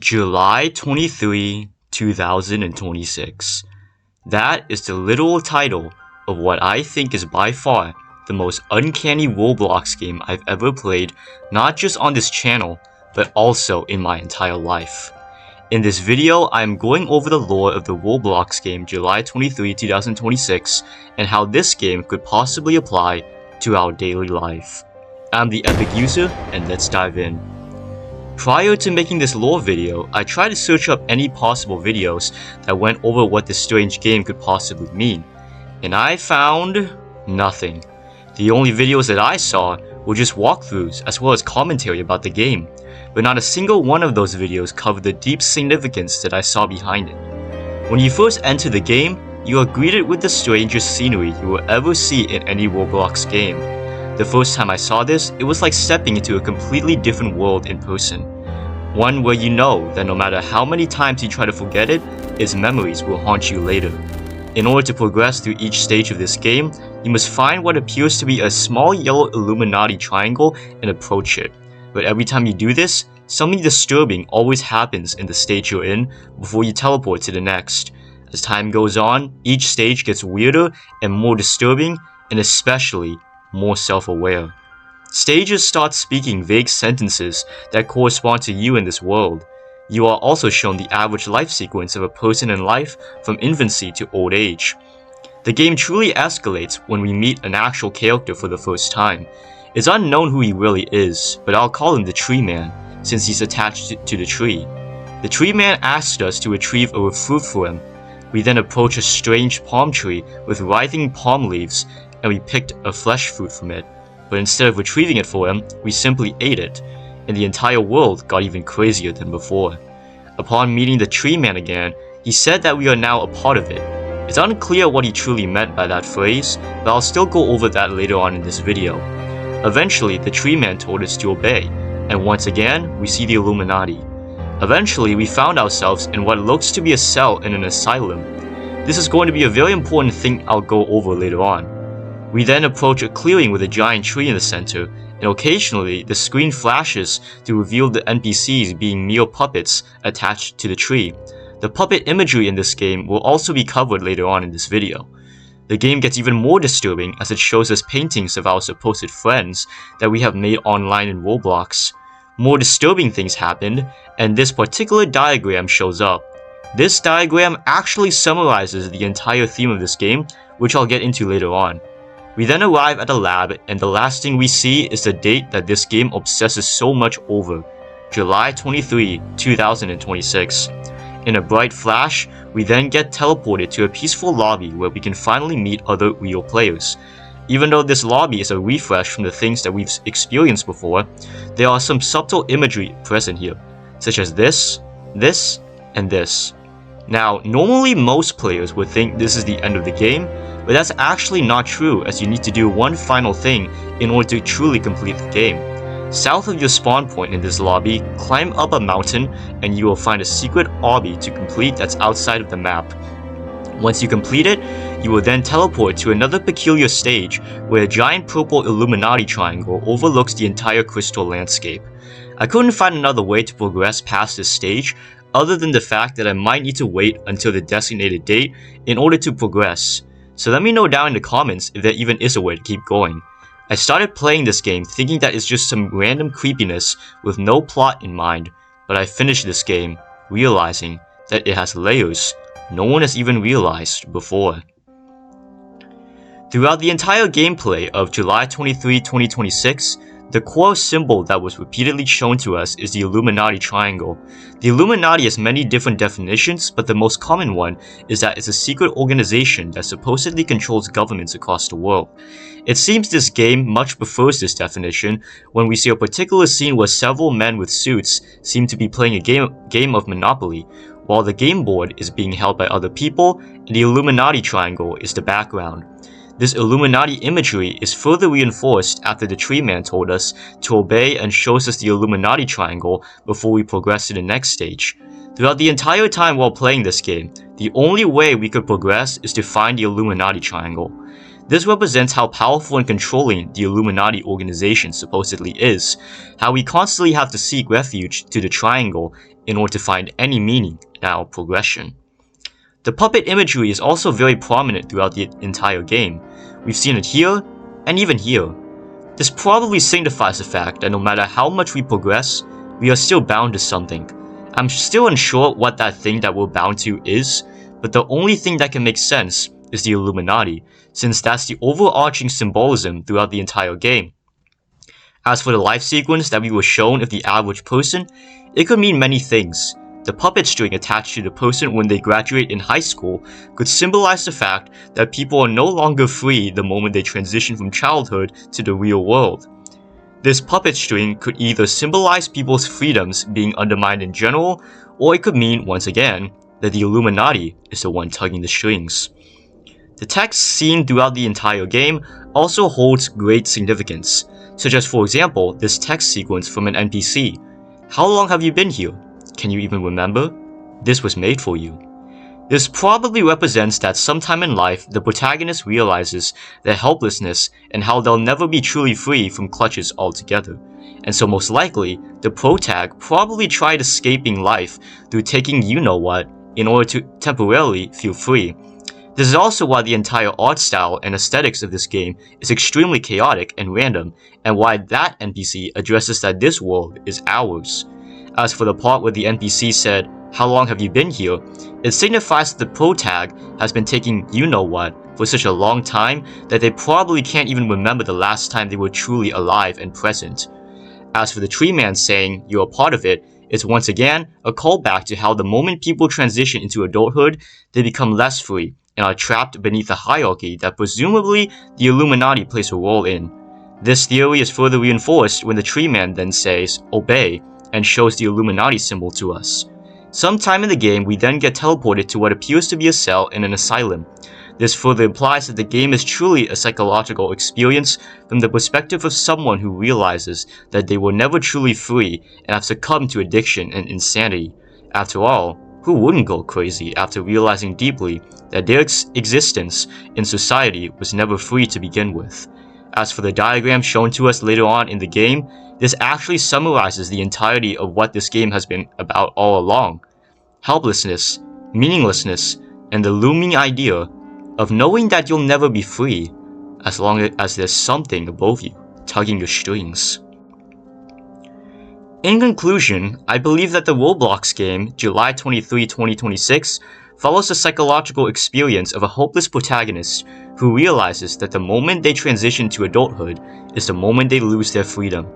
July 23, 2026. That is the literal title of what I think is by far the most uncanny Roblox game I've ever played, not just on this channel, but also in my entire life. In this video, I am going over the lore of the Roblox game July 23, 2026, and how this game could possibly apply to our daily life. I'm the Epic User, and let's dive in. Prior to making this lore video, I tried to search up any possible videos that went over what this strange game could possibly mean, and I found nothing. The only videos that I saw were just walkthroughs as well as commentary about the game, but not a single one of those videos covered the deep significance that I saw behind it. When you first enter the game, you are greeted with the strangest scenery you will ever see in any Roblox game. The first time I saw this, it was like stepping into a completely different world in person. One where you know that no matter how many times you try to forget it, its memories will haunt you later. In order to progress through each stage of this game, you must find what appears to be a small yellow Illuminati triangle and approach it. But every time you do this, something disturbing always happens in the stage you're in before you teleport to the next. As time goes on, each stage gets weirder and more disturbing, and especially more self-aware. Stages start speaking vague sentences that correspond to you in this world. You are also shown the average life sequence of a person in life from infancy to old age. The game truly escalates when we meet an actual character for the first time. It's unknown who he really is, but I'll call him the Tree Man, since he's attached to the tree. The Tree Man asked us to retrieve a fruit for him. We then approach a strange palm tree with writhing palm leaves, and we picked a flesh fruit from it, but instead of retrieving it for him, we simply ate it, and the entire world got even crazier than before. Upon meeting the Tree Man again, he said that we are now a part of it. It's unclear what he truly meant by that phrase, but I'll still go over that later on in this video. Eventually, the Tree Man told us to obey, and once again, we see the Illuminati. Eventually, we found ourselves in what looks to be a cell in an asylum. This is going to be a very important thing I'll go over later on. We then approach a clearing with a giant tree in the center, and occasionally the screen flashes to reveal the NPCs being mere puppets attached to the tree. The puppet imagery in this game will also be covered later on in this video. The game gets even more disturbing as it shows us paintings of our supposed friends that we have made online in Roblox. More disturbing things happened, and this particular diagram shows up. This diagram actually summarizes the entire theme of this game, which I'll get into later on. We then arrive at the lab, and the last thing we see is the date that this game obsesses so much over, July 23, 2026. In a bright flash, we then get teleported to a peaceful lobby where we can finally meet other real players. Even though this lobby is a refresh from the things that we've experienced before, there are some subtle imagery present here, such as this, and this. Now, normally most players would think this is the end of the game, but that's actually not true, as you need to do one final thing in order to truly complete the game. South of your spawn point in this lobby, climb up a mountain and you will find a secret obby to complete that's outside of the map. Once you complete it, you will then teleport to another peculiar stage where a giant purple Illuminati triangle overlooks the entire crystal landscape. I couldn't find another way to progress past this stage other than the fact that I might need to wait until the designated date in order to progress. So let me know down in the comments if there even is a way to keep going. I started playing this game thinking that it's just some random creepiness with no plot in mind, but I finished this game realizing that it has layers no one has even realized before. Throughout the entire gameplay of July 23, 2026, the core symbol that was repeatedly shown to us is the Illuminati triangle. The Illuminati has many different definitions, but the most common one is that it's a secret organization that supposedly controls governments across the world. It seems this game much prefers this definition when we see a particular scene where several men with suits seem to be playing a game of Monopoly, while the game board is being held by other people and the Illuminati triangle is the background. This Illuminati imagery is further reinforced after the Tree Man told us to obey and shows us the Illuminati triangle before we progress to the next stage. Throughout the entire time while playing this game, the only way we could progress is to find the Illuminati triangle. This represents how powerful and controlling the Illuminati organization supposedly is, how we constantly have to seek refuge to the triangle, in order to find any meaning in our progression. The puppet imagery is also very prominent throughout the entire game. We've seen it here, and even here. This probably signifies the fact that no matter how much we progress, we are still bound to something. I'm still unsure what that thing that we're bound to is, but the only thing that can make sense is the Illuminati, since that's the overarching symbolism throughout the entire game. As for the life sequence that we were shown of the average person, it could mean many things. The puppet string attached to the person when they graduate in high school could symbolize the fact that people are no longer free the moment they transition from childhood to the real world. This puppet string could either symbolize people's freedoms being undermined in general, or it could mean, once again, that the Illuminati is the one tugging the strings. The text seen throughout the entire game also holds great significance, such as, for example, this text sequence from an NPC. How long have you been here? Can you even remember? This was made for you. This probably represents that sometime in life the protagonist realizes their helplessness and how they'll never be truly free from clutches altogether. And so most likely, the protag probably tried escaping life through taking you-know-what in order to temporarily feel free. This is also why the entire art style and aesthetics of this game is extremely chaotic and random, and why that NPC addresses that this world is ours. As for the part where the NPC said, "How long have you been here?" it signifies that the protag has been taking you-know-what for such a long time that they probably can't even remember the last time they were truly alive and present. As for the tree man saying, "You're a part of it," it's once again a callback to how the moment people transition into adulthood, they become less free and are trapped beneath a hierarchy that presumably the Illuminati plays a role in. This theory is further reinforced when the tree man then says, "Obey," and shows the Illuminati symbol to us. Sometime in the game, we then get teleported to what appears to be a cell in an asylum. This further implies that the game is truly a psychological experience from the perspective of someone who realizes that they were never truly free and have succumbed to addiction and insanity. After all, who wouldn't go crazy after realizing deeply that their existence in society was never free to begin with? As for the diagram shown to us later on in the game, this actually summarizes the entirety of what this game has been about all along. Helplessness, meaninglessness, and the looming idea of knowing that you'll never be free as long as there's something above you tugging your strings. In conclusion, I believe that the Roblox game, July 23, 2026, follows the psychological experience of a hopeless protagonist who realizes that the moment they transition to adulthood is the moment they lose their freedom.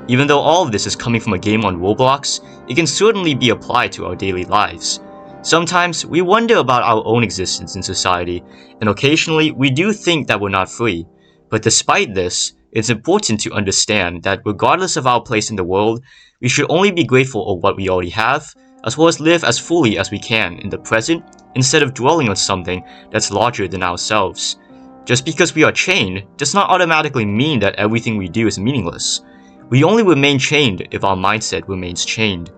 Even though all of this is coming from a game on Roblox, it can certainly be applied to our daily lives. Sometimes we wonder about our own existence in society, and occasionally we do think that we're not free. But despite this, it's important to understand that regardless of our place in the world, we should only be grateful of what we already have, as well as live as fully as we can in the present instead of dwelling on something that's larger than ourselves. Just because we are chained does not automatically mean that everything we do is meaningless. We only remain chained if our mindset remains chained.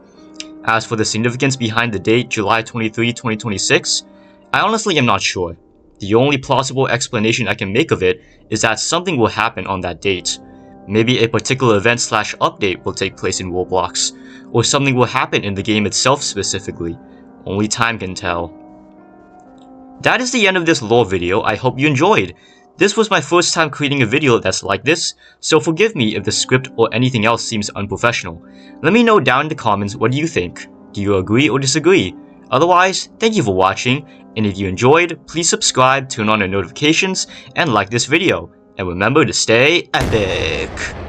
As for the significance behind the date July 23, 2026, I honestly am not sure. The only plausible explanation I can make of it is that something will happen on that date. Maybe a particular event/update will take place in Roblox, or something will happen in the game itself specifically. Only time can tell. That is the end of this lore video. I hope you enjoyed. This was my first time creating a video that's like this, so forgive me if the script or anything else seems unprofessional. Let me know down in the comments what you think. Do you agree or disagree? Otherwise, thank you for watching, and if you enjoyed, please subscribe, turn on your notifications, and like this video. And remember to stay epic!